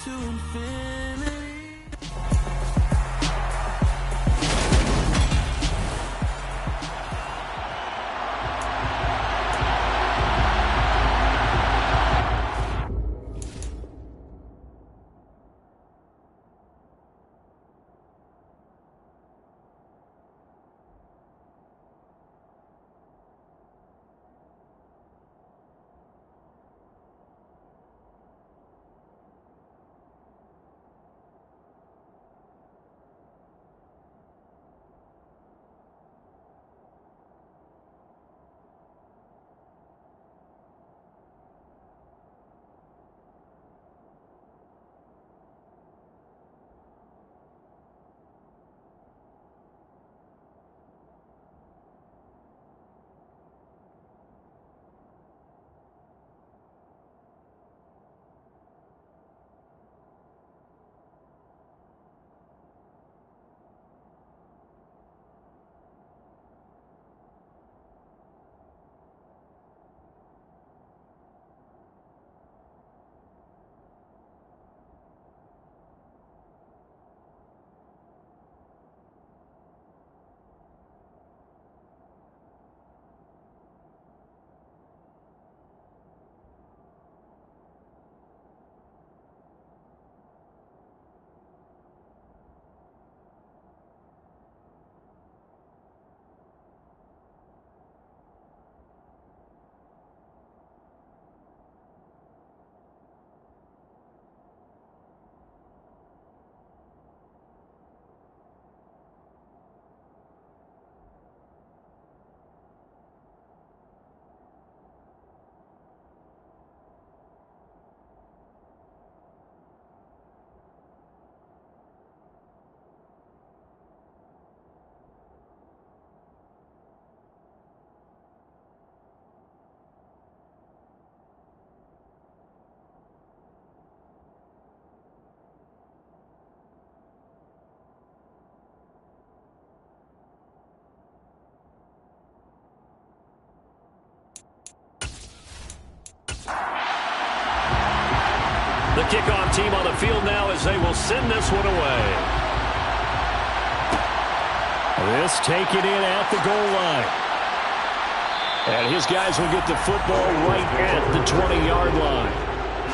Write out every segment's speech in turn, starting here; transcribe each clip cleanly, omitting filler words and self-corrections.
to infinity. The kickoff team on the field now as they will send this one away. This taken in at the goal line. And his guys will get the football right at the 20-yard line.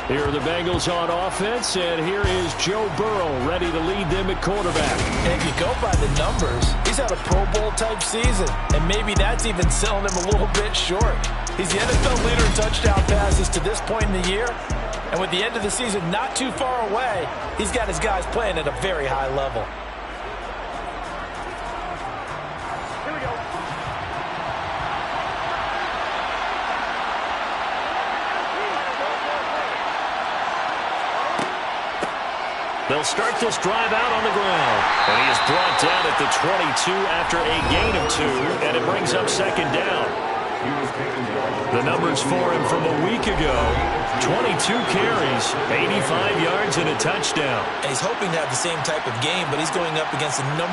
Here are the Bengals on offense, and here is Joe Burrow ready to lead them at quarterback. If you go by the numbers, he's had a Pro Bowl-type season, and maybe that's even selling him a little bit short. He's the NFL leader in touchdown passes to this point in the year, and with the end of the season not too far away, he's got his guys playing at a very high level. Here we go. They'll start this drive out on the ground. And he is brought down at the 22 after a gain of 2, and it brings up second down. The numbers for him from a week ago: 22 carries, 85 yards, and a touchdown. He's hoping to have the same type of game, but he's going up against the #1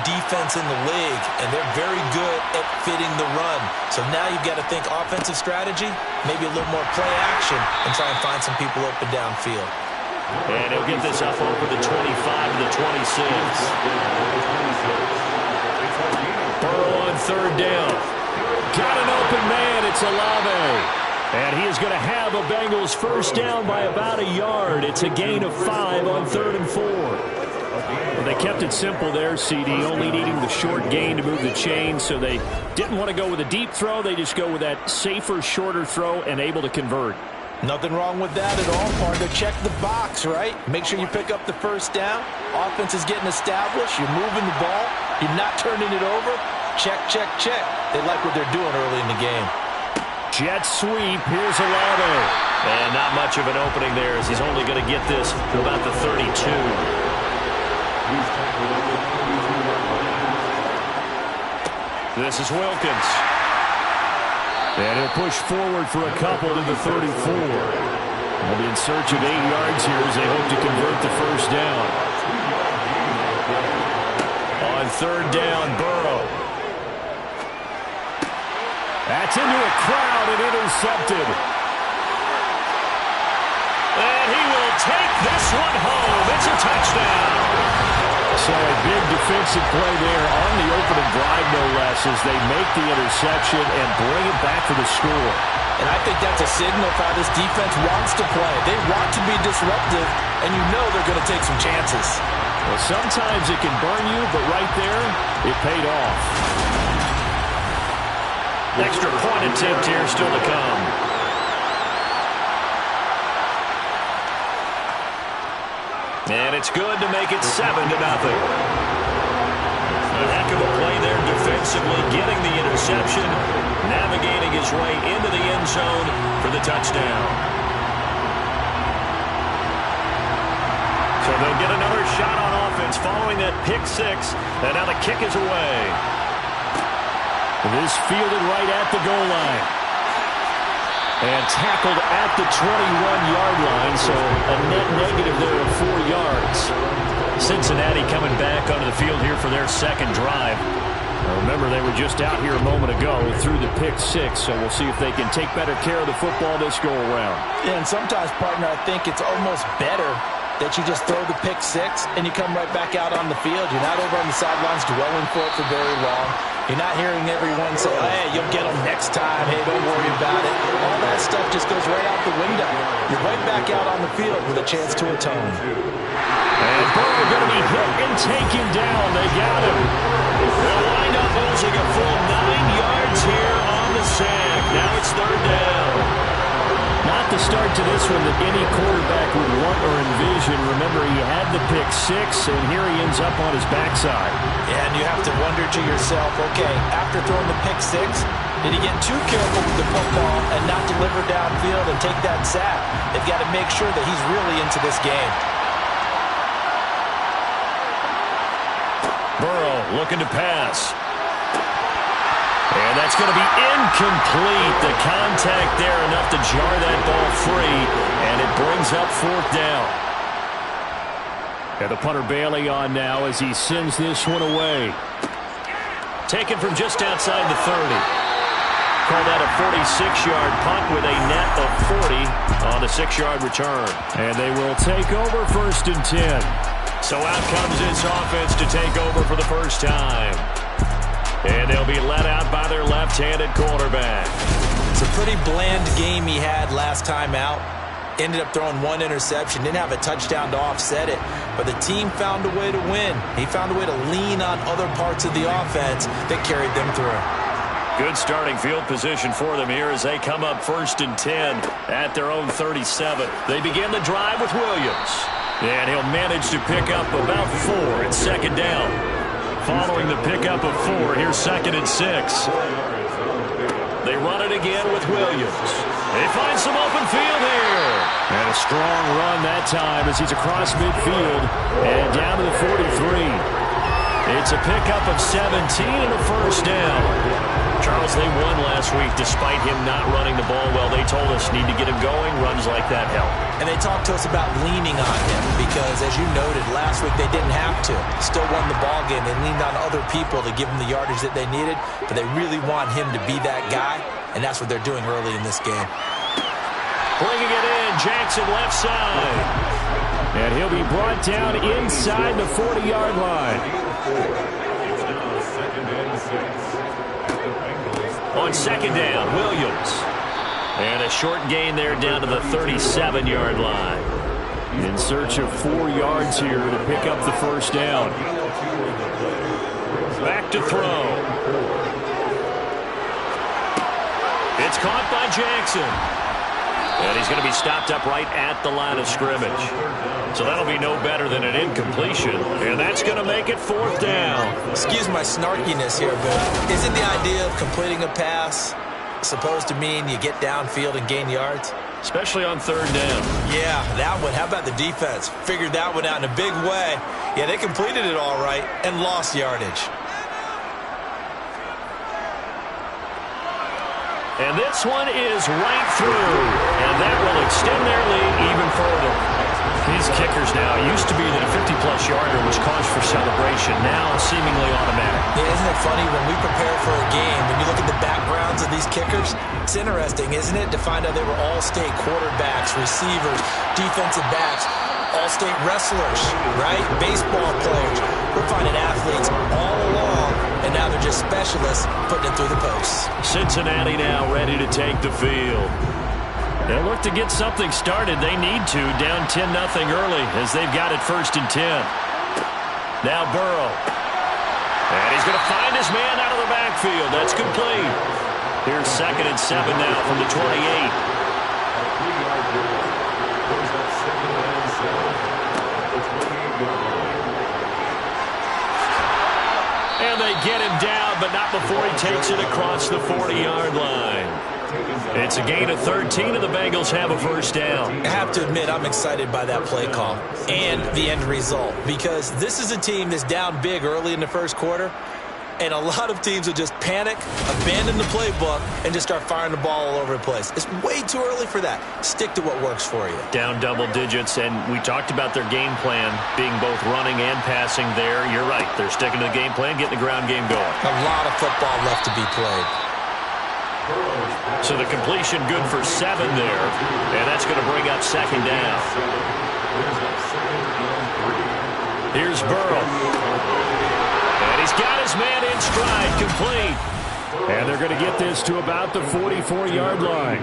defense in the league, and they're very good at fitting the run. So now you've got to think offensive strategy, maybe a little more play action, and try and find some people open downfield. And he'll get this up over the 25 to the 26. Burrow on third down. Got an open man. It's Olave. And he is going to have a Bengals first down by about a yard. It's a gain of 5 on 3rd and 4. Well, they kept it simple there, CD, only needing the short gain to move the chain, so they didn't want to go with a deep throw. They just go with that safer, shorter throw and able to convert. Nothing wrong with that at all, partner. Check the box, right? Make sure you pick up the first down. Offense is getting established. You're moving the ball. You're not turning it over. Check, check, check. They like what they're doing early in the game. Jet sweep. Here's Olave. And not much of an opening there, as he's only going to get this to about the 32. This is Wilkins. And he'll push forward for a couple to the 34. They'll be in search of 8 yards here as they hope to convert the first down. On third down, Burrow. That's into a crowd and intercepted. And he will take this one home. It's a touchdown. So a big defensive play there on the opening drive, no less, as they make the interception and bring it back for the score. And I think that's a signal for how this defense wants to play. They want to be disruptive, and you know they're going to take some chances. Well, sometimes it can burn you, but right there, it paid off. Extra point attempt here still to come. And it's good to make it 7-0. A heck of a play there defensively, getting the interception, navigating his way into the end zone for the touchdown. So they'll get another shot on offense following that pick six, and now the kick is away. This fielded right at the goal line. And tackled at the 21-yard line, so a net negative there of 4 yards. Cincinnati coming back onto the field here for their second drive. Remember, they were just out here a moment ago through the pick six, so we'll see if they can take better care of the football this go-around. Yeah, and sometimes, partner, I think it's almost better that you just throw the pick six and you come right back out on the field. You're not over on the sidelines dwelling for it for very long. You're not hearing everyone say, hey, you'll get them next time. Hey, don't worry about it. All that stuff just goes right out the window. You're right back out on the field with a chance to atone. And Burrow going to be hit and taken down. They got him. They'll wind up losing a full 9 yards here on the sack. Now it's third down. Not the start to this one that any quarterback would want or envision. Remember, he had the pick six, and here he ends up on his backside. Yeah, and you have to wonder to yourself, okay, after throwing the pick six, did he get too careful with the football and not deliver downfield and take that sack? They've got to make sure that he's really into this game. Burrow looking to pass. And that's going to be incomplete. The contact there enough to jar that ball free, and it brings up fourth down. And the punter Bailey on now as he sends this one away. Taken from just outside the 30. Call that a 46-yard punt with a net of 40 on the 6-yard return. And they will take over 1st and 10. So out comes this offense to take over for the first time. And they'll be let out by their left-handed quarterback. It's a pretty bland game he had last time out. Ended up throwing one interception. Didn't have a touchdown to offset it. But the team found a way to win. He found a way to lean on other parts of the offense that carried them through. Good starting field position for them here as they come up 1st and 10 at their own 37. They begin the drive with Williams. And he'll manage to pick up about 4 at 2nd down. Following the pickup of 4, here's 2nd and 6. They run it again with Williams. They find some open field here. And a strong run that time as he's across midfield and down to the 43. It's a pickup of 17 and a first down. Charles, they won last week despite him not running the ball well. They told us need to get him going. Runs like that help. And they talked to us about leaning on him because, as you noted, last week they didn't have to. Still won the ball game. They leaned on other people to give them the yardage that they needed, but they really want him to be that guy, and that's what they're doing early in this game. Bringing it in, Jackson left side. And he'll be brought down inside the 40-yard line. On 2nd down, Williams. And a short gain there down to the 37-yard line. In search of 4 yards here to pick up the first down. Back to throw. It's caught by Jackson. And he's going to be stopped up right at the line of scrimmage. So that'll be no better than an incompletion. And that's going to make it 4th down. Excuse my snarkiness here, but isn't the idea of completing a pass supposed to mean you get downfield and gain yards? Especially on 3rd down. Yeah, that one. How about the defense? Figured that one out in a big way. Yeah, they completed it all right and lost yardage. And this one is right through. And that will extend their lead even further. These kickers now used to be that a 50-plus yarder was cause for celebration. Now seemingly automatic. Yeah, isn't it funny when we prepare for a game, when you look at the backgrounds of these kickers, it's interesting, isn't it, to find out they were all-state quarterbacks, receivers, defensive backs, all State wrestlers, right? Baseball players. We're finding athletes all along, and now they're just specialists putting it through the posts. Cincinnati now ready to take the field. They'll look to get something started. They need to, down 10-0 early as they've got it 1st and 10. Now Burrow. And he's going to find his man out of the backfield. That's complete. Here's 2nd and 7 now from the 28. And they get him down, but not before he takes it across the 40-yard line. It's a gain of 13, and the Bengals have a 1st down. I have to admit, I'm excited by that play call and the end result, because this is a team that's down big early in the 1st quarter, and a lot of teams will just panic, abandon the playbook, and just start firing the ball all over the place. It's way too early for that. Stick to what works for you. Down double digits, and we talked about their game plan being both running and passing there. You're right. They're sticking to the game plan, getting the ground game going. A lot of football left to be played. So the completion good for 7 there, and that's going to bring up 2nd down. Here's Burrow. And he's got his man in stride, complete. And they're going to get this to about the 44-yard line.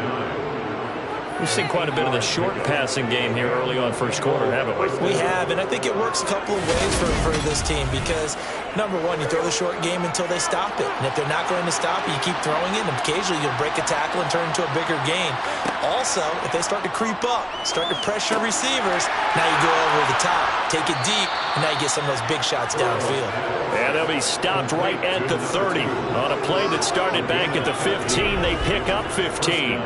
We've seen quite a bit of the short passing game here early on 1st quarter, haven't we? We have, and I think it works a couple of ways for this team because, number one, you throw the short game until they stop it. And if they're not going to stop it, you keep throwing it, and occasionally you'll break a tackle and turn into a bigger gain. Also, if they start to creep up, start to pressure receivers, now you go over the top, take it deep, and now you get some of those big shots downfield. And they'll be stopped right at the 30. On a play that started back at the 15, they pick up 15.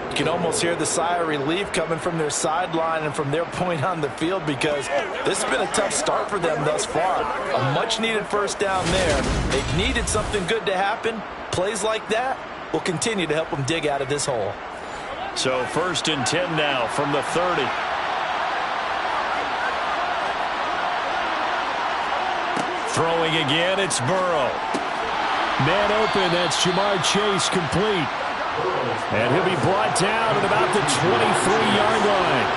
You can almost hear the sigh of relief coming from their sideline and from their point on the field because this has been a tough start for them thus far. A much-needed 1st down there. They've needed something good to happen. Plays like that will continue to help them dig out of this hole. So 1st and 10 now from the 30. Throwing again, it's Burrow. Man open, that's Jamar Chase, complete. And he'll be brought down at about the 23-yard line.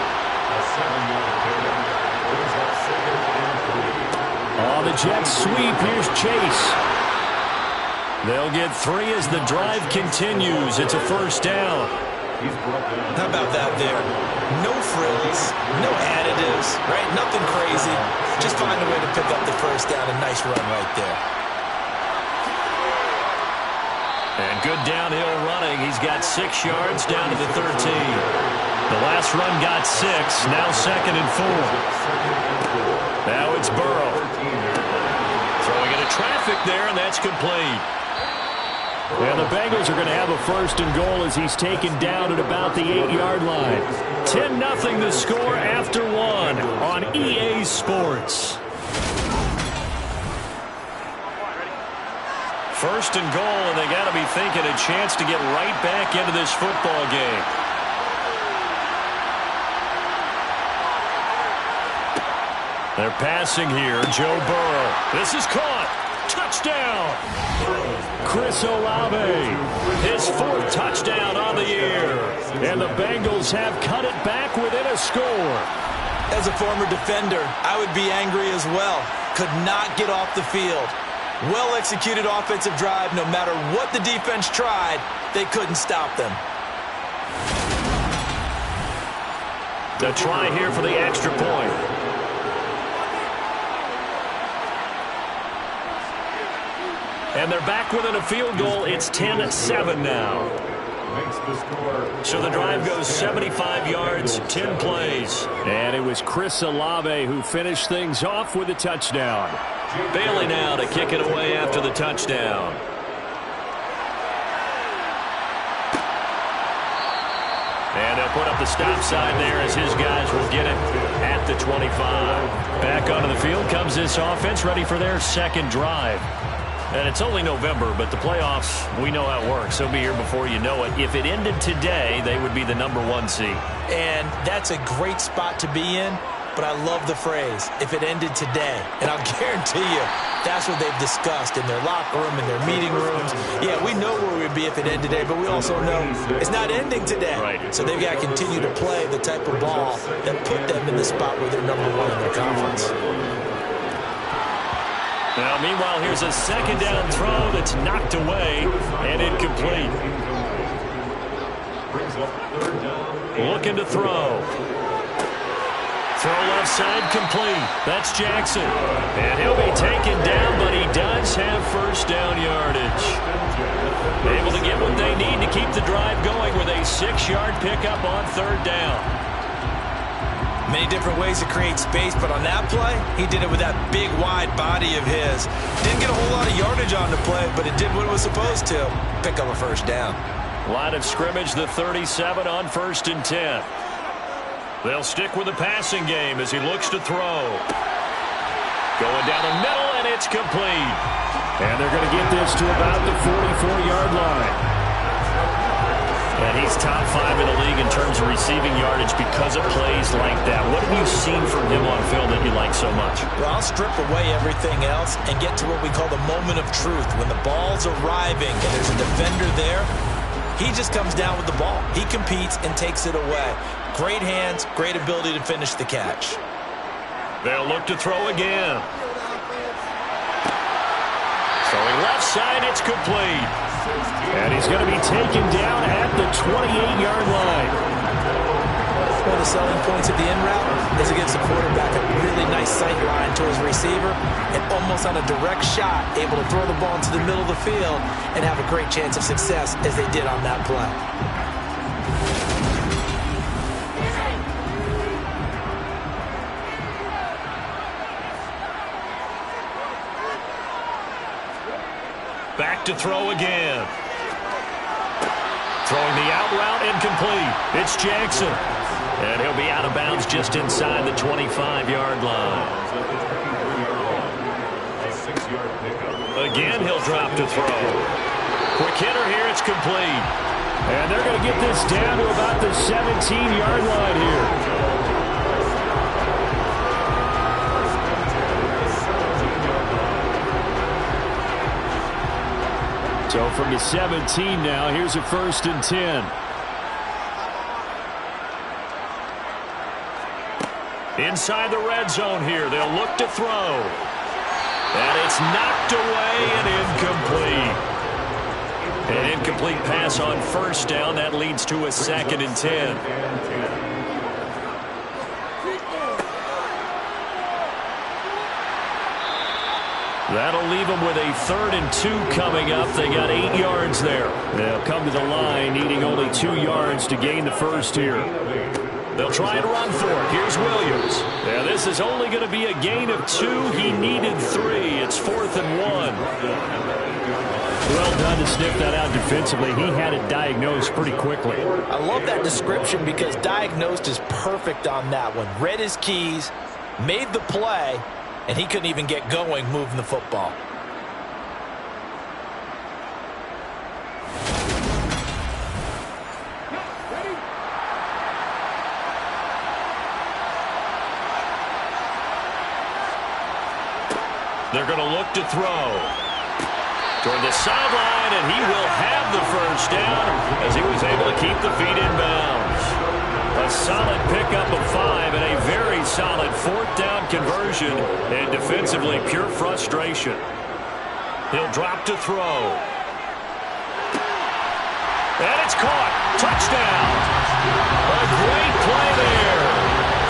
On the jet sweep, here's Chase. They'll get 3 as the drive continues. It's a 1st down. How about that there? No frills, no additives, right? Nothing crazy. Just find a way to pick up the 1st down. A nice run right there. And good downhill running. He's got 6 yards down to the 13. The last run got 6. Now 2nd and 4. Now it's Burrow. Throwing into traffic there, and that's complete. And the Bengals are going to have a 1st and goal as he's taken down at about the 8-yard line. 10-0 the score after 1 on EA Sports. 1st and goal, and they got to be thinking a chance to get right back into this football game. They're passing here. Joe Burrow. This is caught. Touchdown. Chris Olave. His 4th touchdown on the year. And the Bengals have cut it back within a score. As a former defender, I would be angry as well. Could not get off the field. Well-executed offensive drive. No matter what the defense tried, they couldn't stop them. The try here for the extra point. And they're back within a field goal. It's 10-7 now. So the drive goes 75 yards, 10 plays. And it was Chris Olave who finished things off with a touchdown. Bailey now to kick it away after the touchdown. And they'll put up the stop sign there as his guys will get it at the 25. Back onto the field comes this offense, ready for their 2nd drive. And it's only November, but the playoffs, we know how it works. They'll be here before you know it. If it ended today, they would be the #1 seed. And that's a great spot to be in. but I love the phrase, if it ended today. And I'll guarantee you, that's what they've discussed in their locker room, in their meeting rooms. Yeah, we know where we'd be if it ended today, but we also know it's not ending today. Right. So they've got to continue to play the type of ball that put them in the spot where they're #1 in their conference. Now, meanwhile, here's a second down throw that's knocked away and incomplete. Looking to throw. Throw left side complete. That's Jackson. And he'll be taken down, but he does have first down yardage. Able to get what they need to keep the drive going with a 6-yard pickup on third down. Many different ways to create space, but on that play, he did it with that big, wide body of his. Didn't get a whole lot of yardage on the play, but it did what it was supposed to. Pick up a first down. Line of scrimmage, the 37 on 1st and 10. They'll stick with the passing game as he looks to throw. Going down the middle, and it's complete. And they're going to get this to about the 44-yard line. And he's top 5 in the league in terms of receiving yardage because of plays like that. What have you seen from him on film that you like so much? Well, I'll strip away everything else and get to what we call the moment of truth. When the ball's arriving and there's a defender there, he just comes down with the ball. He competes and takes it away. Great hands, great ability to finish the catch. They'll look to throw again. Throwing left side, it's complete. And he's going to be taken down at the 28-yard line. One of the selling points of the in route is against the quarterback, a really nice sight line to his receiver, and almost on a direct shot, able to throw the ball into the middle of the field and have a great chance of success as they did on that play. Back to throw again. Throwing the out route, incomplete. It's Jackson. And he'll be out of bounds just inside the 25-yard line. Again, he'll drop to throw. Quick hitter here, it's complete. And they're going to get this down to about the 17-yard line here. So from the 17 now, here's a 1st and 10. Inside the red zone here, they'll look to throw. And it's knocked away and incomplete. An incomplete pass on 1st down. That leads to a 2nd and 10. That'll leave them with a 3rd and 2 coming up. They got 8 yards there. They'll come to the line needing only 2 yards to gain the first here. They'll try and run for it. Here's Williams. Now this is only going to be a gain of 2. He needed 3. It's 4th and 1. Well done to sniff that out defensively. He had it diagnosed pretty quickly. I love that description because diagnosed is perfect on that one. Read his keys, made the play, and he couldn't even get going moving the football. They're going to look to throw. Toward the sideline, and he will have the first down as he was able to keep the feet in bounds. A solid pickup of 5 and a very solid 4th down conversion, and defensively pure frustration. He'll drop to throw. And it's caught. Touchdown. A great play there.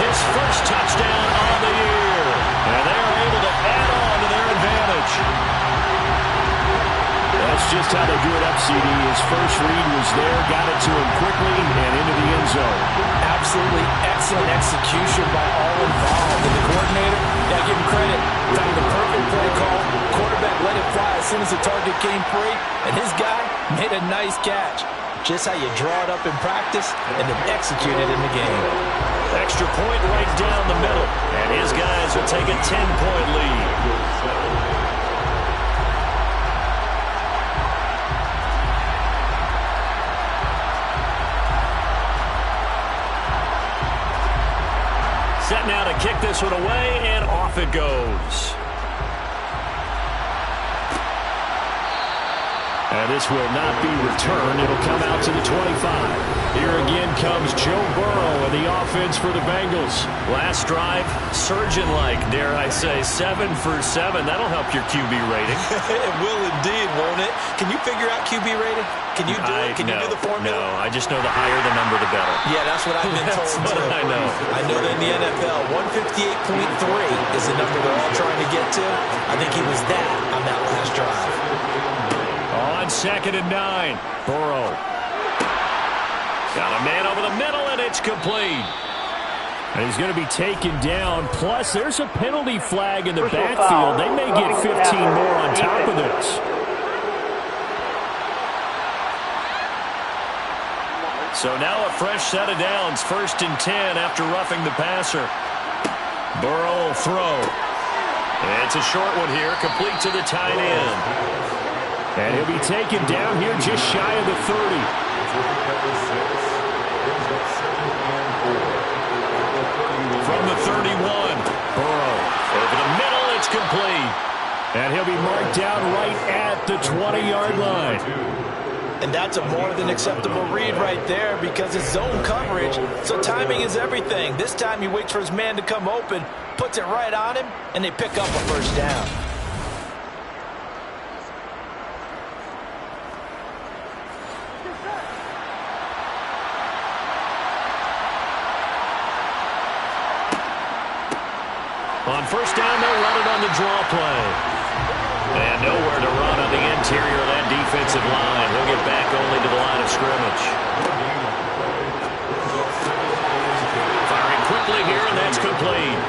His first touchdown on the year. And they are able to add on to their advantage. That's just how they do it up, CD. His first read was there, got it to him quickly, and into the end zone. Absolutely excellent execution by all involved. And the coordinator, gotta give him credit, found the perfect play call. Quarterback let it fly as soon as the target came free, and his guy made a nice catch. Just how you draw it up in practice and then execute it in the game. Extra point right down the middle, and his guys will take a 10-point lead. set now to kick this one away, and off it goes. And this will not be returned. It'll come out to the 25. Here again comes Joe Burrow and the offense for the Bengals. Last drive, surgeon-like, dare I say, 7 for 7. That'll help your QB rating. It will indeed, won't it? Can you figure out QB rating? Can you do it? Can you do the formula? No, I just know the higher the number, the better. Yeah, that's what I've been told, too. I know. I know that in the NFL, 158.3 is the number they're all trying to get to. I think he was that on that last drive. On 2nd and 9, Burrow. Got a man over the middle, and it's complete. And he's going to be taken down. Plus, there's a penalty flag in the backfield. They may get 15 more on top of this. So now a fresh set of downs. 1st and 10 after roughing the passer. Burrow will throw. It's a short one here, complete to the tight end. And he'll be taken down here just shy of the 30. From the 31, Burrow over the middle, it's complete. And he'll be marked down right at the 20-yard line. And that's a more than acceptable read right there because it's zone coverage, so timing is everything. This time he waits for his man to come open, puts it right on him, and they pick up a first down. On 1st down, they'll run it on the draw play. And nowhere to run on the interior of that defensive line. He'll get back only to the line of scrimmage. Firing quickly here, and that's complete.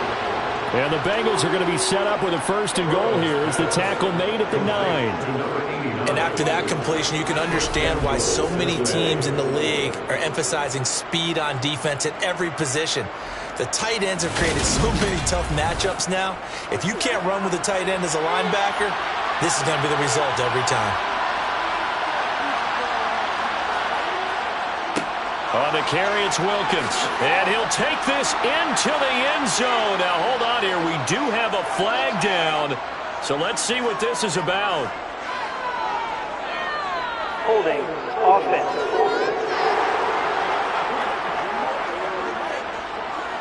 And the Bengals are going to be set up with a 1st and goal here as the tackle made at the 9. And after that completion, you can understand why so many teams in the league are emphasizing speed on defense at every position. The tight ends have created so many tough matchups now. If you can't run with a tight end as a linebacker, this is going to be the result every time. On the carry, it's Wilkins. And he'll take this into the end zone. Now, hold on here. We do have a flag down. So let's see what this is about. Holding offense.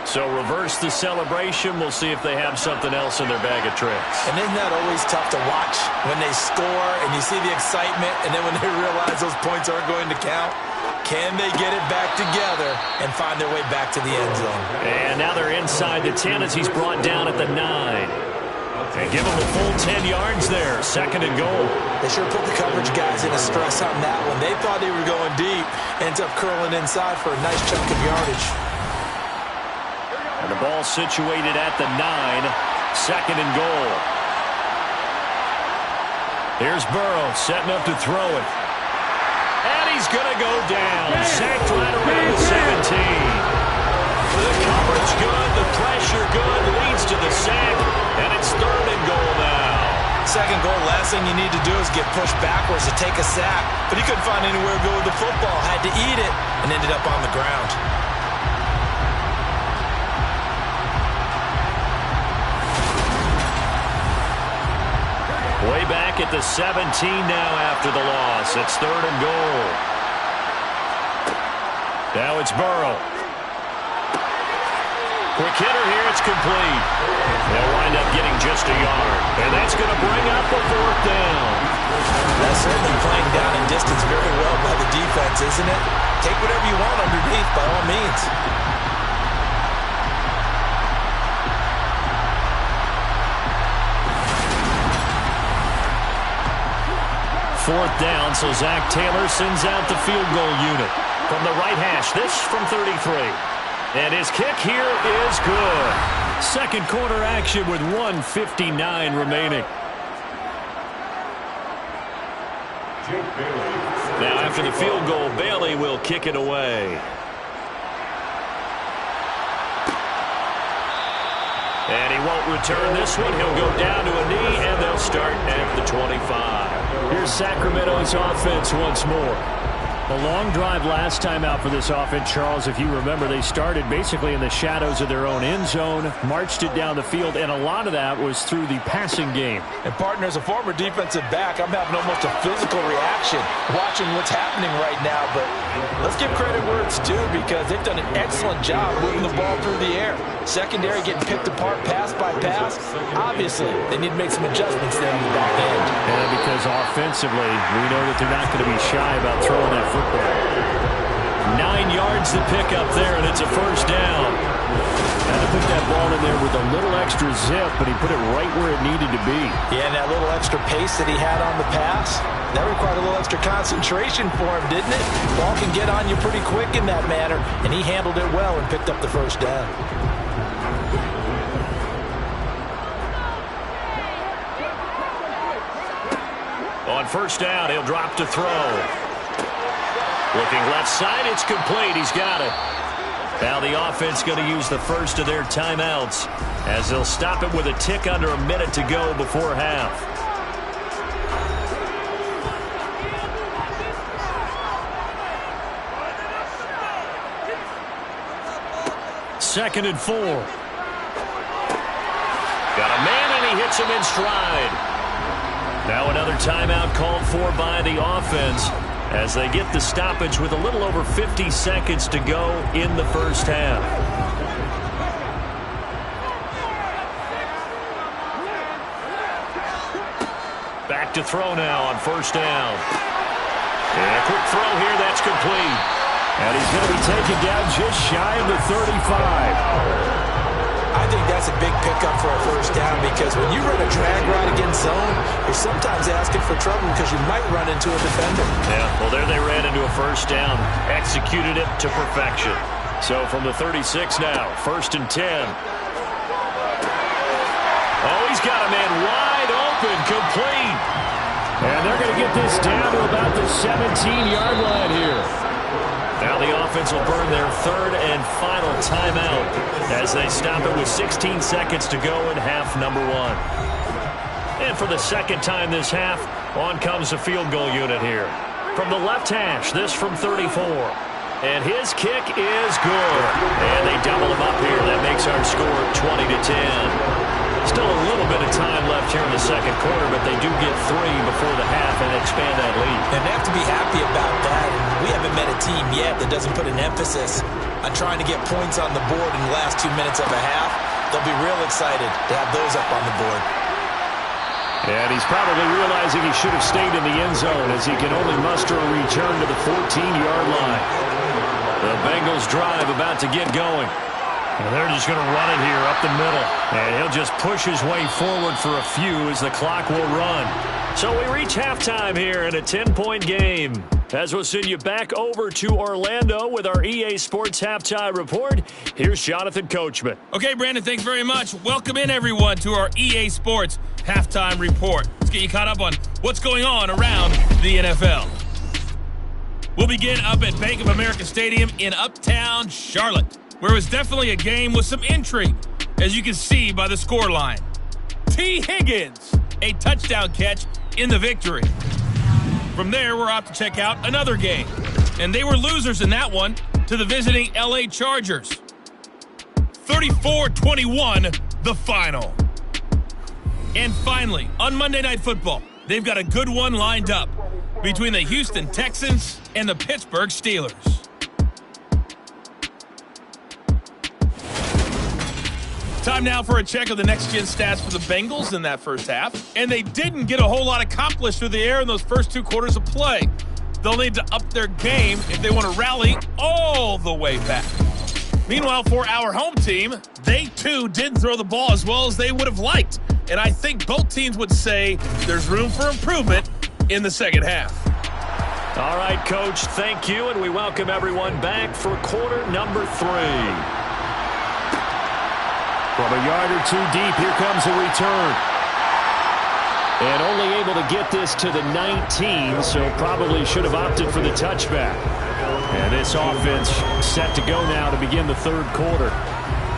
So reverse the celebration. We'll see if they have something else in their bag of tricks. And isn't that always tough to watch when they score and you see the excitement and then when they realize those points aren't going to count? Can they get it back together and find their way back to the end zone? And now they're inside the 10 as he's brought down at the 9. And give him a full 10 yards there. 2nd and goal. They sure put the coverage guys into stress on that one. They thought they were going deep. Ends up curling inside for a nice chunk of yardage. And the ball situated at the 9. 2nd and goal. Here's Burrow setting up to throw it. And he's going to go down. Sacked right around the 17. The coverage good, the pressure good, leads to the sack, and it's 3rd and goal now. 2nd goal, last thing you need to do is get pushed backwards to take a sack. But he couldn't find anywhere to go with the football, had to eat it, and ended up on the ground. Way back at the 17 now after the loss. It's 3rd and goal. Now it's Burrow. Quick hitter here, it's complete. They'll wind up getting just a yard. And that's going to bring up a 4th down. That's certainly playing down in distance very well by the defense, isn't it? Take whatever you want underneath, by all means. 4th down, so Zach Taylor sends out the field goal unit. From the right hash, this from 33. And his kick here is good. 2nd quarter action with 1:59 remaining. Now after the field goal, Bailey will kick it away. And he won't return this one. He'll go down to a knee, and they'll start at the 25. Here's Sacramento's offense once more. A long drive last time out for this offense, Charles. If you remember, they started basically in the shadows of their own end zone, marched it down the field, and a lot of that was through the passing game. And, partner, as a former defensive back, I'm having almost a physical reaction watching what's happening right now. But let's give credit where it's due, because they've done an excellent job moving the ball through the air. Secondary getting picked apart pass by pass. Obviously, they need to make some adjustments there on the back end. And because offensively, we know that they're not going to be shy about throwing that football. 9 yards to pick up there, and it's a first down. Had to put that ball in there with a little extra zip, but he put it right where it needed to be. Yeah, and that little extra pace that he had on the pass, that required a little extra concentration for him, didn't it? Ball can get on you pretty quick in that manner, and he handled it well and picked up the first down. On first down, he'll drop to throw. Looking left side, it's complete. He's got it. Now the offense going to use the first of their timeouts as they'll stop it with a tick under a minute to go before half. Second and 4. Got a man, and he hits him in stride. Now another timeout called for by the offense as they get the stoppage with a little over 50 seconds to go in the first half. Back to throw now on first down. And a quick throw here, that's complete. And he's going to be taken down just shy of the 35. I think that's a big pickup for a first down, because when you run a drag route against zone, you're sometimes asking for trouble because you might run into a defender. Yeah, well, there they ran into a first down. Executed it to perfection. So from the 36 now, first and 10. Oh, he's got a man wide open, complete. And they're going to get this down to about the 17-yard line here. Now the offense will burn their third and final timeout as they stop it with 16 seconds to go in half number 1. And for the second time this half, on comes the field goal unit here. From the left hash, this from 34. And his kick is good. And they double him up here. That makes our score 20-10. Still a little bit of time left here in the second quarter, but they do get 3 before the half and expand that lead. And they have to be happy about that. We haven't met a team yet that doesn't put an emphasis on trying to get points on the board in the last 2 minutes of a half. They'll be real excited to have those up on the board. And he's probably realizing he should have stayed in the end zone as he can only muster a return to the 14-yard line. The Bengals drive about to get going. And they're just going to run it here up the middle. And he'll just push his way forward for a few as the clock will run. So we reach halftime here in a 10-point game. As we'll send you back over to Orlando with our EA Sports Halftime Report, here's Jonathan Coachman. Okay, Brandon, thanks very much. Welcome in, everyone, to our EA Sports Halftime Report. Let's get you caught up on what's going on around the NFL. We'll begin up at Bank of America Stadium in Uptown Charlotte, where it was definitely a game with some intrigue, as you can see by the scoreline. T. Higgins, a touchdown catch in the victory. From there, we're off to check out another game, and they were losers in that one to the visiting LA Chargers. 34-21, the final. And finally, on Monday Night Football, they've got a good one lined up between the Houston Texans and the Pittsburgh Steelers. Time now for a check of the next-gen stats for the Bengals in that first half. And they didn't get a whole lot accomplished through the air in those first 2 quarters of play. They'll need to up their game if they want to rally all the way back. Meanwhile, for our home team, they too didn't throw the ball as well as they would have liked. And I think both teams would say there's room for improvement in the second half. All right, Coach, thank you, and we welcome everyone back for quarter number 3. From a yard or 2 deep, here comes a return. And only able to get this to the 19, so probably should have opted for the touchback. And this offense set to go now to begin the third quarter.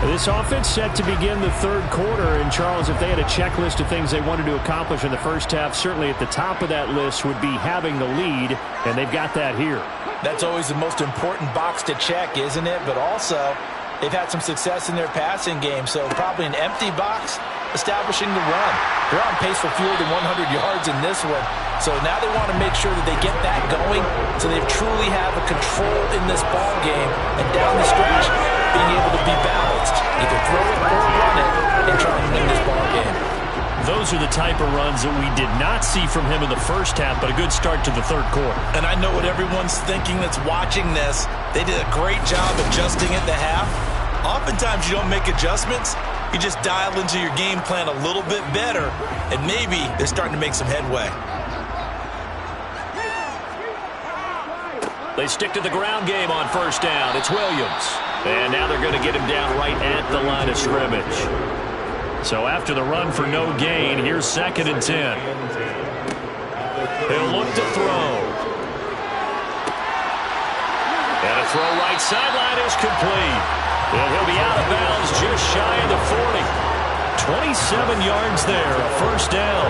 This offense set to begin the third quarter. And, Charles, if they had a checklist of things they wanted to accomplish in the first half, certainly at the top of that list would be having the lead, and they've got that here. That's always the most important box to check, isn't it? But also, they've had some success in their passing game, so probably an empty box establishing the run. They're on pace for fewer than 100 yards in this one, so now they want to make sure that they get that going so they truly have a control in this ball game, and down the stretch, being able to be balanced. Either throw it or run it and try and win this ball game. Those are the type of runs that we did not see from him in the first half, but a good start to the third quarter. And I know what everyone's thinking that's watching this. They did a great job adjusting at the half. Oftentimes you don't make adjustments. You just dial into your game plan a little bit better, and maybe they're starting to make some headway. They stick to the ground game on first down. It's Williams. And now they're going to get him down right at the line of scrimmage. So after the run for no gain, here's 2nd and 10. He'll look to throw. And a throw right sideline is complete. And he'll be out of bounds just shy of the 40. 27 yards there, a first down.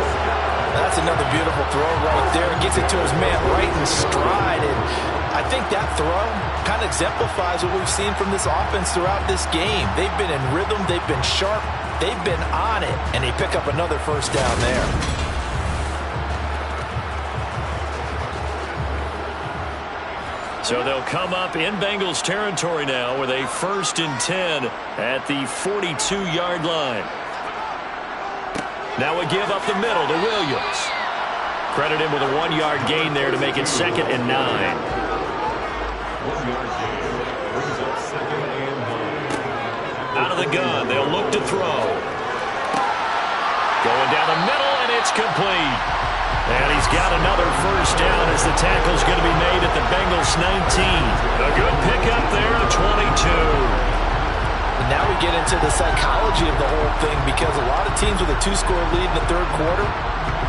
That's another beautiful throw right there. Gets it to his man right in stride. And I think that throw kind of exemplifies what we've seen from this offense throughout this game. They've been in rhythm. They've been sharp. They've been on it. And they pick up another first down there. So they'll come up in Bengals territory now with a 1st and 10 at the 42-yard line. Now we give up the middle to Williams. Credit him with a 1-yard gain there to make it 2nd and 9. Out of the gun, they'll look to throw. Going down the middle, and it's complete. And he's got another first down as the tackle's going to be made at the Bengals 19. A good pickup there at 22. And now we get into the psychology of the whole thing, because a lot of teams with a 2-score lead in the third quarter,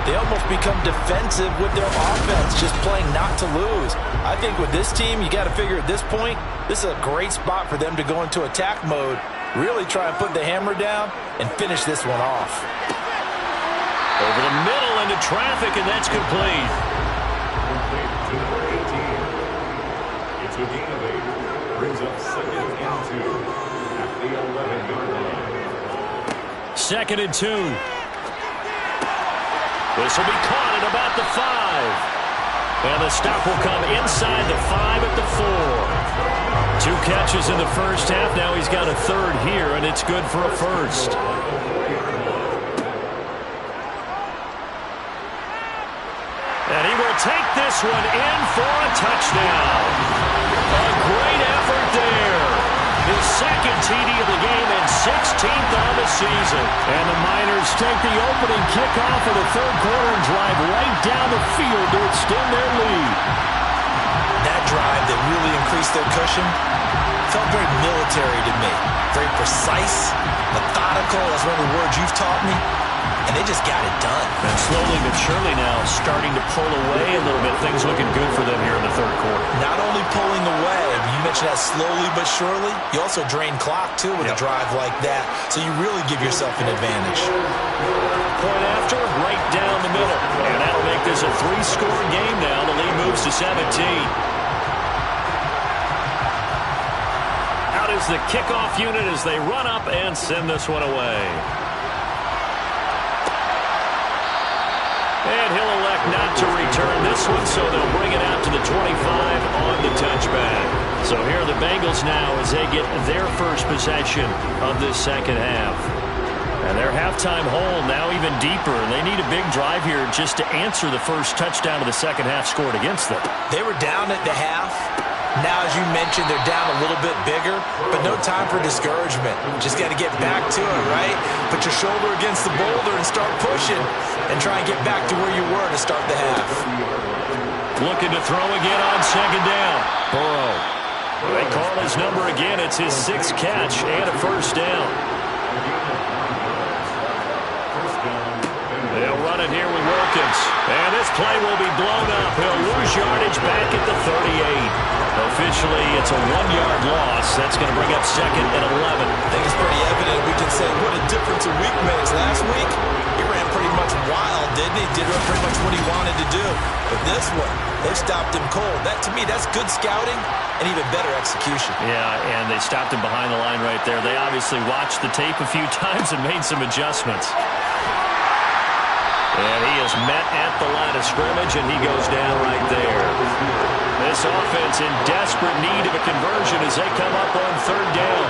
they almost become defensive with their offense, just playing not to lose. I think with this team, you got to figure at this point, this is a great spot for them to go into attack mode, really try and put the hammer down and finish this one off. Over the middle into traffic, and that's complete. It's a gain of 8. Brings up 2nd and 2 at the 11-yard line. 2nd and 2. This will be caught at about the 5. And the stop will come inside the 5 at the 4. 2 catches in the first half. Now he's got a 3rd here, and it's good for a 1st. And he will take this one in for a touchdown. A great effort there. His 2nd TD of the game and 16th on the season. And the Miners take the opening kickoff of the third quarter and drive right down the field to extend their lead. That drive that really increased their cushion felt very military to me. Very precise, methodical, that's one of the words you've taught me. And they just got it done. And slowly but surely now starting to pull away a little bit. Things looking good for them here in the third quarter. Not only pulling away, you mentioned that slowly but surely, you also drain clock too with a drive like that. So you really give yourself an advantage. Point after, right down the middle. And that'll make this a 3-score game now. The lead moves to 17. Out is the kickoff unit as they run up and send this one away. And he'll elect not to return this one, so they'll bring it out to the 25 on the touchback. So here are the Bengals now as they get their first possession of this second half. And their halftime hole now even deeper. And they need a big drive here just to answer the first touchdown of the second half scored against them. They were down at the half. Now, as you mentioned, they're down a little bit bigger, but no time for discouragement. Just got to get back to it, right? Put your shoulder against the boulder and start pushing and try and get back to where you were to start the half. Looking to throw again on second down. Burrow. They call his number again. It's his 6th catch and a first down. They'll run it here with Wilkins. And this play will be blown up. He'll lose yardage back at the 38. Officially, it's a 1-yard loss. That's going to bring up 2nd and 11. I think it's pretty evident. We can say what a difference a week makes. Last week, he ran pretty much wild, didn't he? Did pretty much what he wanted to do. But this one, they stopped him cold. That, to me, that's good scouting and even better execution. Yeah, and they stopped him behind the line right there. They obviously watched the tape a few times and made some adjustments. And he is met at the line of scrimmage, and he goes down right there. This offense in desperate need of a conversion as they come up on 3rd down.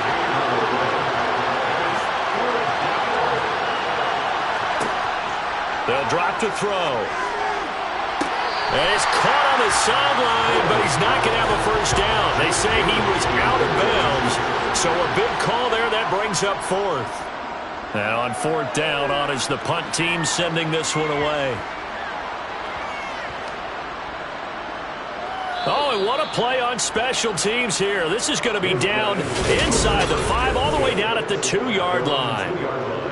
They'll drop to throw. And it's caught on the sideline, but he's not going to have a first down. They say he was out of bounds, so a big call there. That brings up 4th. Now on 4th down, on is the punt team sending this one away. Oh, and what a play on special teams here. This is going to be down inside the 5, all the way down at the 2-yard line.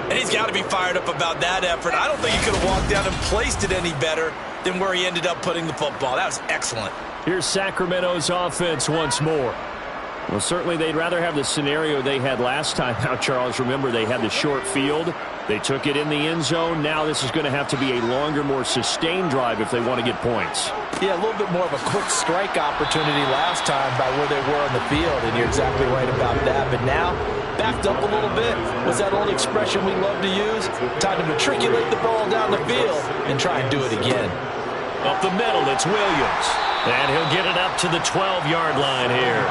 And he's got to be fired up about that effort. I don't think he could have walked down and placed it any better than where he ended up putting the football. That was excellent. Here's Sacramento's offense once more. Well, certainly they'd rather have the scenario they had last time out, Charles. Remember, they had the short field. They took it in the end zone. Now this is going to have to be a longer, more sustained drive if they want to get points. Yeah, a little bit more of a quick strike opportunity last time by where they were on the field, and you're exactly right about that. But now, backed up a little bit. What's that old expression we love to use? Time to matriculate the ball down the field and try and do it again. Up the middle, it's Williams. And he'll get it up to the 12-yard line here.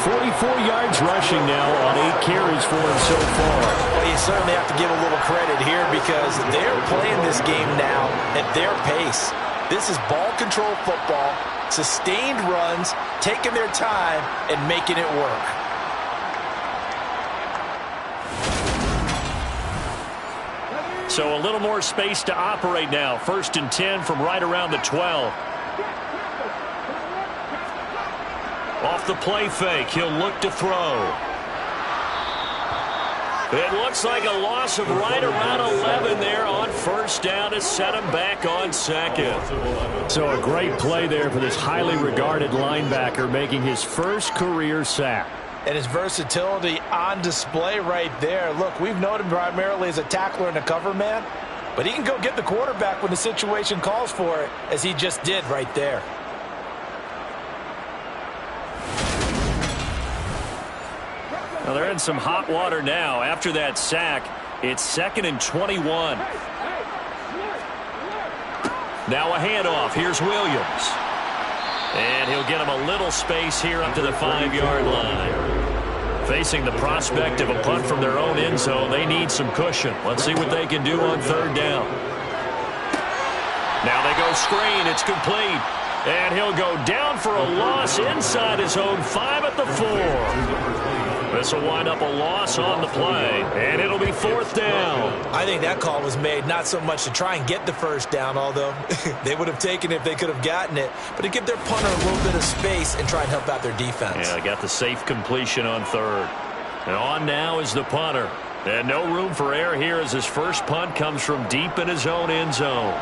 44 yards rushing now on 8 carries for him so far. Well, you certainly have to give a little credit here because they're playing this game now at their pace. This is ball control football, sustained runs, taking their time, and making it work. So a little more space to operate now. 1st and 10 from right around the 12. Off the play fake, he'll look to throw. It looks like a loss of right around 11 there on 1st down to set him back on 2nd. So a great play there for this highly regarded linebacker making his first career sack. And his versatility on display right there. Look, we've known him primarily as a tackler and a cover man, but he can go get the quarterback when the situation calls for it, as he just did right there. Well, they're in some hot water now. After that sack, it's 2nd and 21. Now a handoff. Here's Williams. And he'll get him a little space here up to the 5-yard line. Facing the prospect of a punt from their own end zone, they need some cushion. Let's see what they can do on 3rd down. Now they go screen. It's complete. And he'll go down for a loss inside his own 5 at the 4. This will wind up a loss on the play, and it'll be 4th down. I think that call was made not so much to try and get the 1st down, although they would have taken it if they could have gotten it, but to give their punter a little bit of space and try and help out their defense. Yeah, they got the safe completion on 3rd. And on now is the punter. And no room for error here as his first punt comes from deep in his own end zone.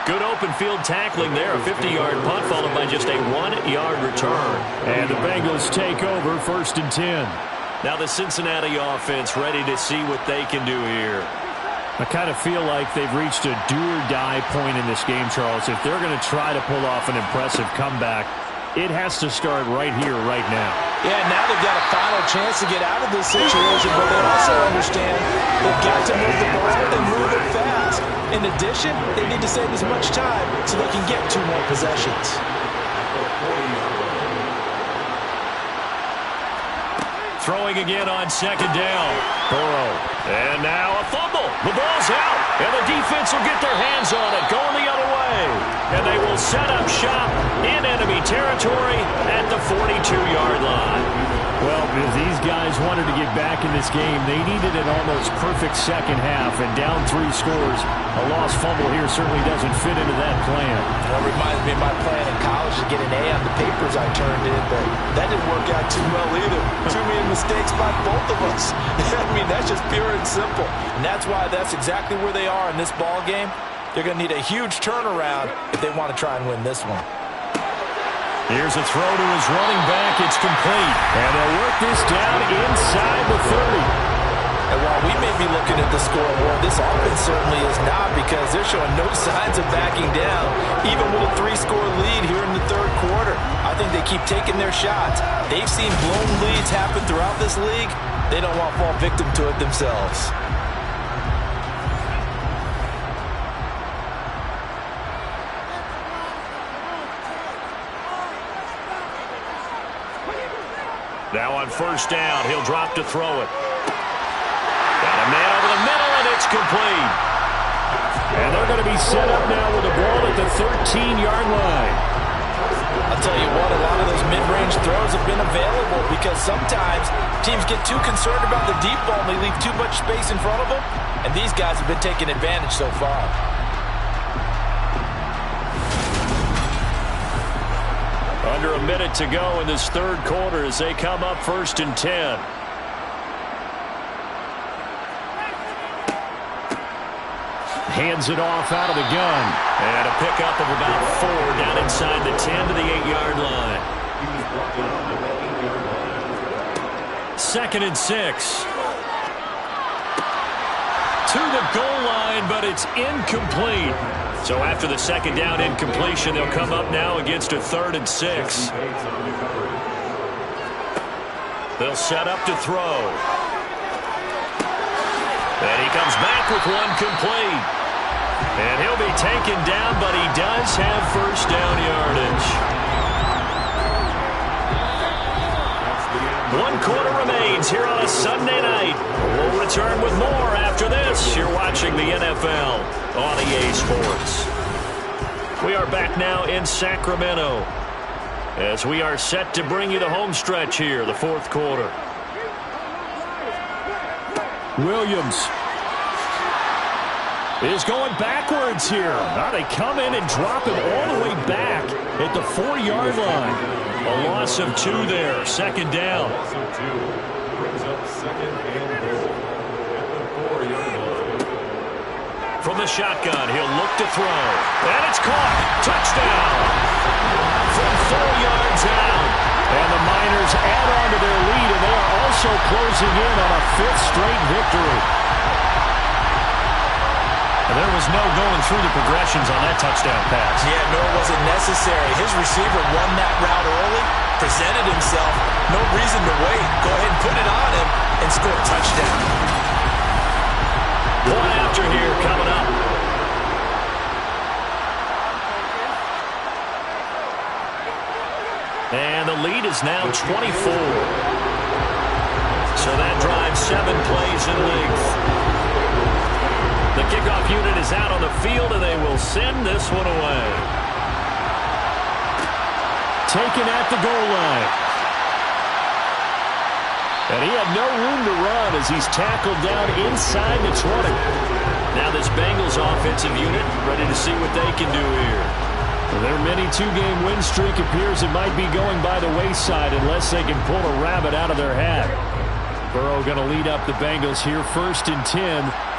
Good open field tackling there. A 50-yard punt followed by just a 1-yard return. And the Bengals take over 1st and 10. Now the Cincinnati offense ready to see what they can do here. I kind of feel like they've reached a do-or-die point in this game, Charles. If they're going to try to pull off an impressive comeback, it has to start right here, right now. Yeah, now they've got a final chance to get out of this situation, but they also understand they've got to move the ball and move it fast. In addition, they need to save as much time so they can get 2 more possessions. Throwing again on 2nd down. Burrow. And now a fumble. The ball's out. And the defense will get their hands on it. Going the other way. And they will set up shop in enemy territory at the 42-yard line. Well, if these guys wanted to get back in this game, they needed an almost perfect second half. And down 3 scores, a lost fumble here certainly doesn't fit into that plan. That reminds me of my plan in college to get an A on the papers I turned in, but that didn't work out too well either. Too many mistakes by both of us. I mean, that's just pure and simple. And that's why that's exactly where they are in this ball game. They're going to need a huge turnaround if they want to try and win this one. Here's a throw to his running back. It's complete. And they'll work this down inside the 30. And while we may be looking at the scoreboard, this offense certainly is not, because they're showing no signs of backing down, even with a 3-score lead here in the third quarter. I think they keep taking their shots. They've seen blown leads happen throughout this league. They don't want to fall victim to it themselves. Now on first down, he'll drop to throw it. Got a man over the middle, and it's complete. And they're going to be set up now with the ball at the 13-yard line. I'll tell you what, a lot of those mid-range throws have been available, because sometimes teams get too concerned about the deep ball and they leave too much space in front of them, and these guys have been taking advantage so far. Under a minute to go in this third quarter as they come up 1st and 10. Hands it off out of the gun. And a pickup of about 4 down inside the 10 to the 8-yard line. 2nd and 6. To the goal line, but it's incomplete. So after the second down incompletion, they'll come up now against a 3rd and 6. They'll set up to throw. And he comes back with one complete. And he'll be taken down, but he does have first down yardage. 1 quarter remains here on a Sunday night. We'll return with more after this. You're watching the NFL on EA Sports. We are back now in Sacramento as we are set to bring you the home stretch here, the 4th quarter. Williams is going backwards here. Now they come in and drop him all the way back at the 4-yard line. A loss of 2 there. 2nd down. Brings up 2nd and goal at the 4-yard line. From the shotgun, he'll look to throw. And it's caught. Touchdown. From 4 yards out. And the Miners add on to their lead, and they are also closing in on a 5th straight victory. There was no going through the progressions on that touchdown pass. Yeah, nor was it necessary. His receiver won that route early, presented himself, no reason to wait. Go ahead and put it on him and score a touchdown. Point after here coming up. And the lead is now 24. So that drives 7 plays in length. The kickoff unit is out on the field, and they will send this one away. Taken at the goal line. And he had no room to run as he's tackled down inside the 20. Now this Bengals offensive unit ready to see what they can do here. Well, their mini 2-game win streak appears it might be going by the wayside unless they can pull a rabbit out of their hat. Burrow going to lead up the Bengals here 1st and 10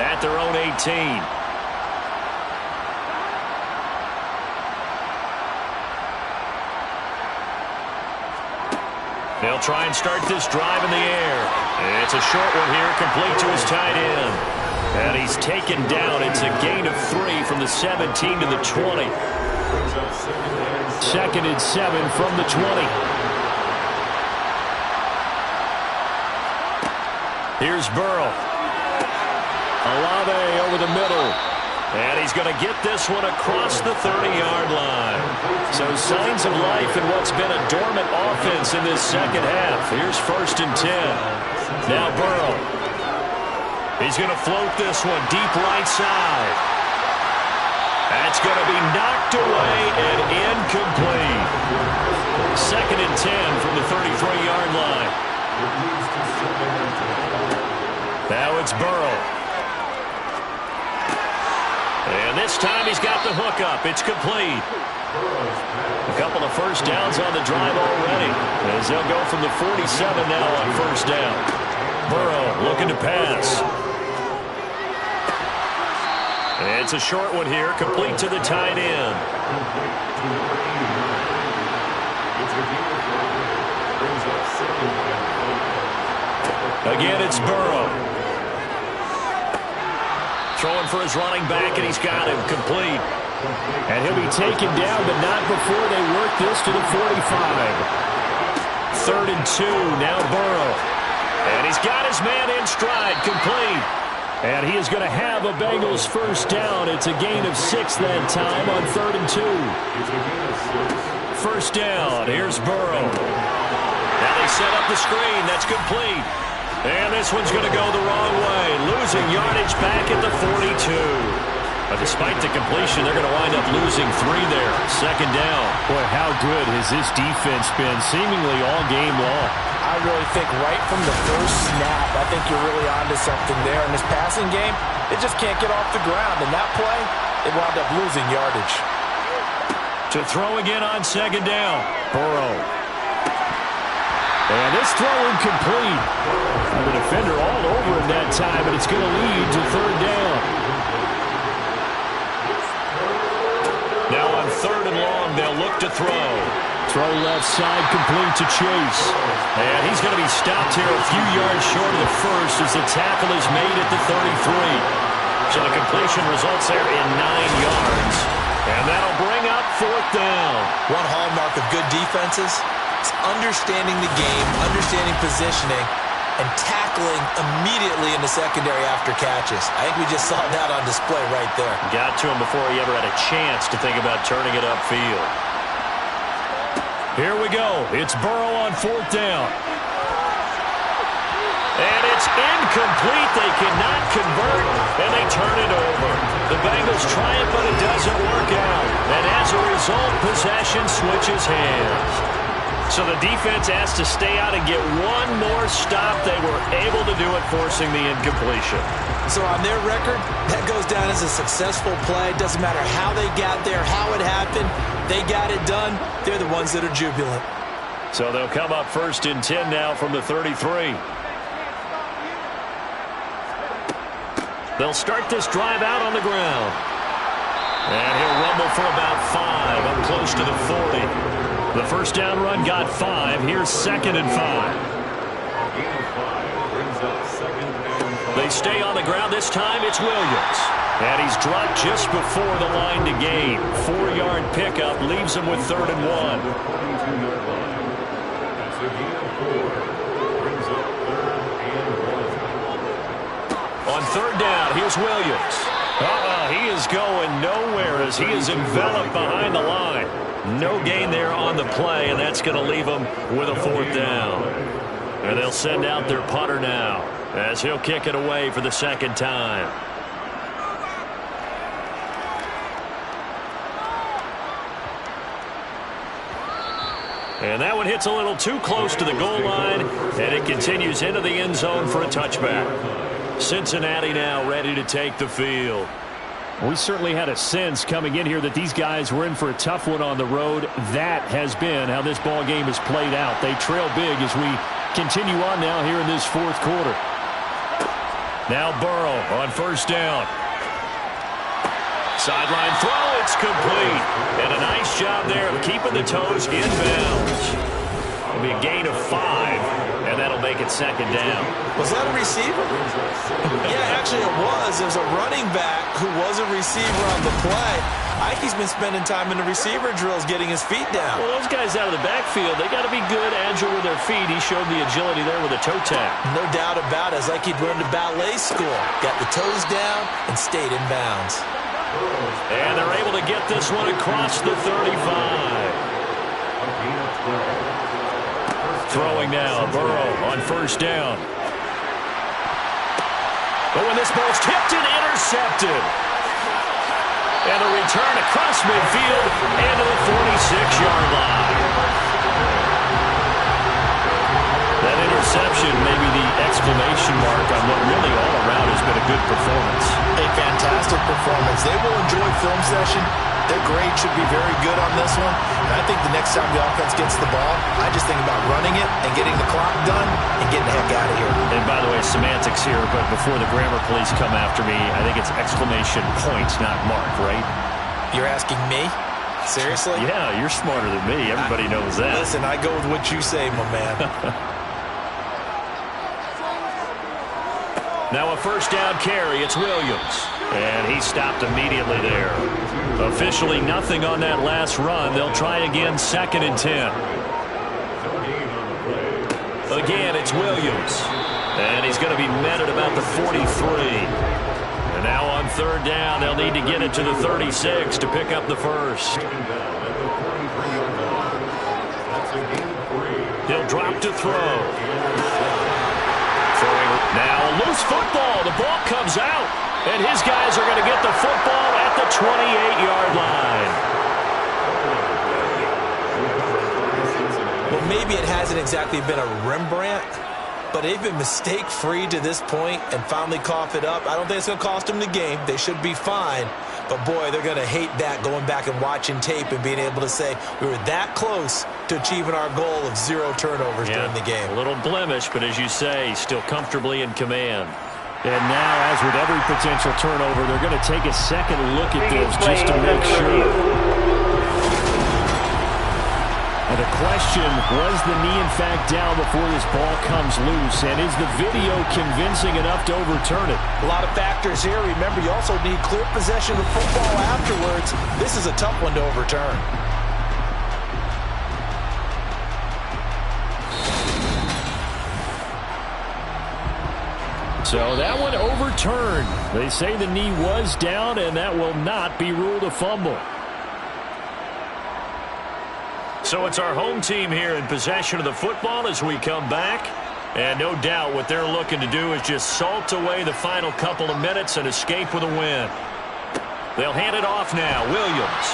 at their own 18. They'll try and start this drive in the air. It's a short one here, complete to his tight end. And he's taken down. It's a gain of 3 from the 17 to the 20. 2nd and 7 from the 20. Here's Burrow. Olave over the middle. And he's going to get this one across the 30-yard line. So signs of life in what's been a dormant offense in this second half. Here's 1st and 10. Now Burrow. He's going to float this one deep right side. That's going to be knocked away and incomplete. 2nd and 10 from the 33-yard line. Now it's Burrow. And this time he's got the hook up. It's complete. A couple of first downs on the drive already, as they'll go from the 47 now on first down. Burrow looking to pass. It's a short one here, complete to the tight end. Again, it's Burrow. Throwing for his running back, and he's got him complete. And he'll be taken down, but not before they work this to the 45. 3rd and 2, now Burrow. And he's got his man in stride, complete. And he is going to have a Bengals first down. It's a gain of 6 that time on 3rd and 2. First down, here's Burrow. Now they set up the screen, that's complete. And this one's going to go the wrong way, losing yardage back at the 42. But despite the completion, they're going to wind up losing 3 there. Second down. Boy, how good has this defense been seemingly all game long? I really think right from the first snap, I think you're really onto something there. In this passing game, it just can't get off the ground. In that play, it wound up losing yardage. To throw again on second down. Burrow. And this throw incomplete. The defender all over him that time, but it's going to lead to 3rd down. Now on 3rd and long, they'll look to throw. Throw left side, complete to Chase. And he's going to be stopped here a few yards short of the first as the tackle is made at the 33. So the completion results there in 9 yards. And that'll bring up 4th down. One hallmark of good defenses is understanding the game, understanding positioning, and tackling immediately in the secondary after catches. I think we just saw that on display right there. Got to him before he ever had a chance to think about turning it upfield. Here we go. It's Burrow on 4th down. And it's incomplete. They cannot convert, and they turn it over. The Bengals try it, but it doesn't work out. And as a result, possession switches hands. So the defense has to stay out and get one more stop. They were able to do it, forcing the incompletion. So on their record, that goes down as a successful play. Doesn't matter how they got there, how it happened. They got it done. They're the ones that are jubilant. So they'll come up 1st and 10 now from the 33. They'll start this drive out on the ground. And he'll rumble for about 5, up close to the 40. The first down run got 5. Here's 2nd and 5. They stay on the ground. This time it's Williams. And he's dropped just before the line to gain. 4-yard pickup leaves him with 3rd and 1. On 3rd down, here's Williams. He is going nowhere as he is enveloped behind the line. No gain there on the play, and that's going to leave him with a 4th down. And they'll send out their punter now as he'll kick it away for the 2nd time. And that one hits a little too close to the goal line, and it continues into the end zone for a touchback. Cincinnati now ready to take the field. We certainly had a sense coming in here that these guys were in for a tough one on the road. That has been how this ball game has played out. They trail big as we continue on now here in this 4th quarter. Now Burrow on 1st down. Sideline throw, it's complete. And a nice job there of keeping the toes in bounds. It'll be a gain of 5, and that'll make it 2nd down. Was that a receiver? Yeah, actually it was. It was a running back who was a receiver on the play. I think he's been spending time in the receiver drills getting his feet down. Well, those guys out of the backfield, they got to be good, agile with their feet. He showed the agility there with a toe tap. No doubt about it. It's like he'd learned to ballet school. Got the toes down and stayed in bounds. And they're able to get this one across the 35. Throwing now, Burrow on 1st down. But when this ball's tipped and intercepted. And a return across midfield and to the 46-yard line. That interception may be the exclamation mark on what really all around has been a good performance. A fantastic performance. They will enjoy film session. Their grade should be very good on this one. And I think the next time the offense gets the ball, I just think about running it and getting the clock done and getting the heck out of here. And by the way, semantics here, but before the grammar police come after me, I think it's exclamation point, not mark, right? You're asking me? Seriously? Yeah, you're smarter than me. Everybody knows that. Listen, I go with what you say, my man. Now a first down carry. It's Williams. And he stopped immediately there. Officially nothing on that last run. They'll try again, 2nd and 10. Again, it's Williams. And he's going to be met at about the 43. And now on 3rd down, they'll need to get it to the 36 to pick up the first. He'll drop to throw. Throwing now a loose football. The ball comes out. And his guys are going to get the football at the 28-yard line. Well, maybe it hasn't exactly been a Rembrandt, but they've been mistake-free to this point and finally cough it up. I don't think it's going to cost them the game. They should be fine. But, boy, they're going to hate that, going back and watching tape and being able to say we were that close to achieving our goal of 0 turnovers during the game. A little blemish, but as you say, still comfortably in command. And now, as with every potential turnover, they're going to take a second look at this just to make sure. And the question, was the knee in fact down before this ball comes loose? And is the video convincing enough to overturn it? A lot of factors here. Remember, you also need clear possession of the football afterwards. This is a tough one to overturn. So that one overturned. They say the knee was down, and that will not be ruled a fumble. So it's our home team here in possession of the football as we come back. And no doubt what they're looking to do is just salt away the final couple of minutes and escape with a win. They'll hand it off now. Williams.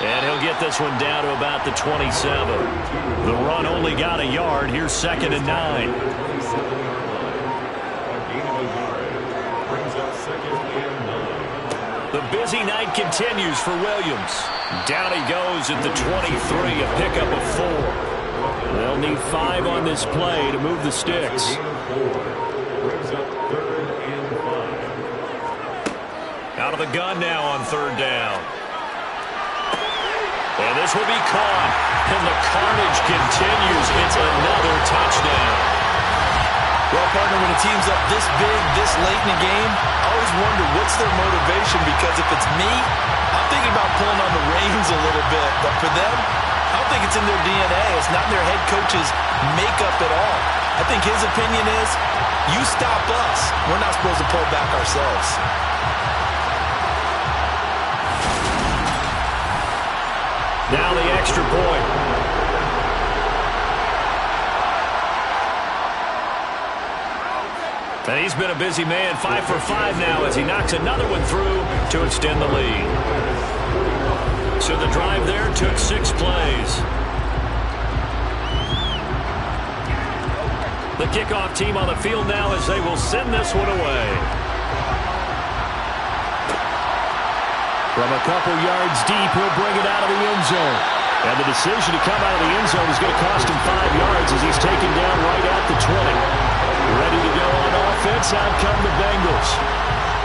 And he'll get this one down to about the 27. The run only got a yard. Here's 2nd and 9. The busy night continues for Williams. Down he goes at the 23, a pickup of 4. They'll need 5 on this play to move the sticks. Out of the gun now on 3rd down. And this will be caught. And the carnage continues. It's another touchdown. Well, partner, when a team's up this big, this late in the game, I always wonder what's their motivation, because if it's me, I'm thinking about pulling on the reins a little bit. But for them, I don't think it's in their DNA. It's not in their head coach's makeup at all. I think his opinion is, you stop us. We're not supposed to pull back ourselves. Now the extra point. And he's been a busy man, 5 for 5 now as he knocks another one through to extend the lead. So the drive there took 6 plays. The kickoff team on the field now as they will send this one away. From a couple yards deep, he'll bring it out of the end zone. And the decision to come out of the end zone is going to cost him 5 yards as he's taken down right at the 20. Ready to go on offense. Out come the Bengals.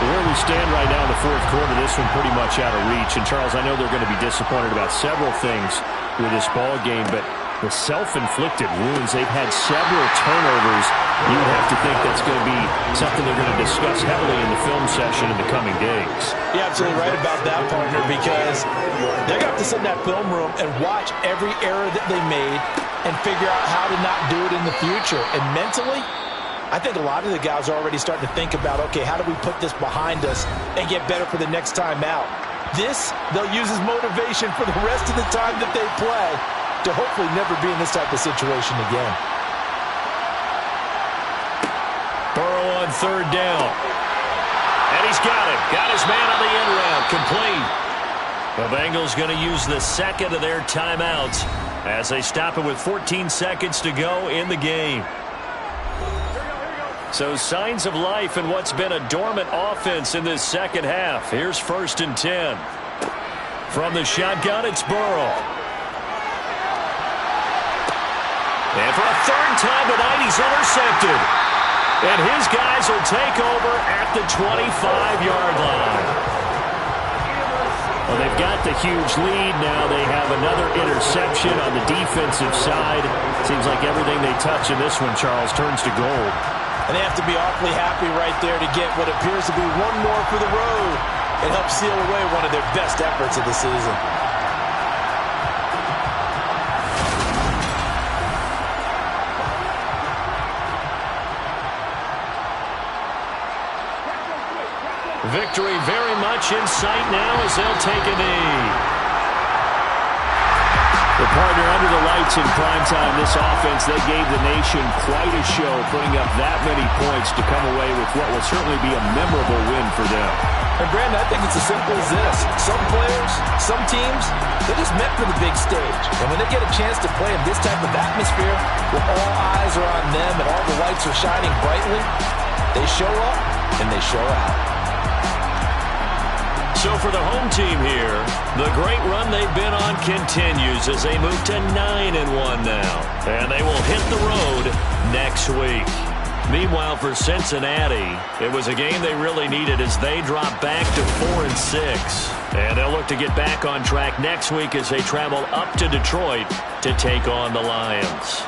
Where we stand right now in the 4th quarter, this one pretty much out of reach. And, Charles, I know they're going to be disappointed about several things with this ball game, but the self-inflicted wounds, they've had several turnovers. You would have to think that's going to be something they're going to discuss heavily in the film session in the coming days. You're absolutely right about that, partner, because they're going to have to sit in that film room and watch every error that they made and figure out how to not do it in the future. And mentally, I think a lot of the guys are already starting to think about, okay, how do we put this behind us and get better for the next time out? This, they'll use as motivation for the rest of the time that they play to hopefully never be in this type of situation again. Burrow on 3rd down. And he's got it. Got his man on the end route. Complete. The Bengals going to use the 2nd of their timeouts as they stop it with 14 seconds to go in the game. So signs of life in what's been a dormant offense in this 2nd half. Here's 1st and 10. From the shotgun, it's Burrow. And for a 3rd time tonight, he's intercepted. And his guys will take over at the 25-yard line. Well, they've got the huge lead now. They have another interception on the defensive side. Seems like everything they touch in this one, Charles, turns to gold. And they have to be awfully happy right there to get what appears to be one more for the road. It helps seal away one of their best efforts of the season. Victory very much in sight now as they'll take a knee. The partner under the lights in primetime, this offense, they gave the nation quite a show, putting up that many points to come away with what will certainly be a memorable win for them. And Brandon, I think it's as simple as this. Some players, some teams, they're just meant for the big stage. And when they get a chance to play in this type of atmosphere, where all eyes are on them and all the lights are shining brightly, they show up and they show out. So for the home team here, the great run they've been on continues as they move to 9-1 now. And they will hit the road next week. Meanwhile, for Cincinnati, it was a game they really needed as they drop back to 4-6. And they'll look to get back on track next week as they travel up to Detroit to take on the Lions.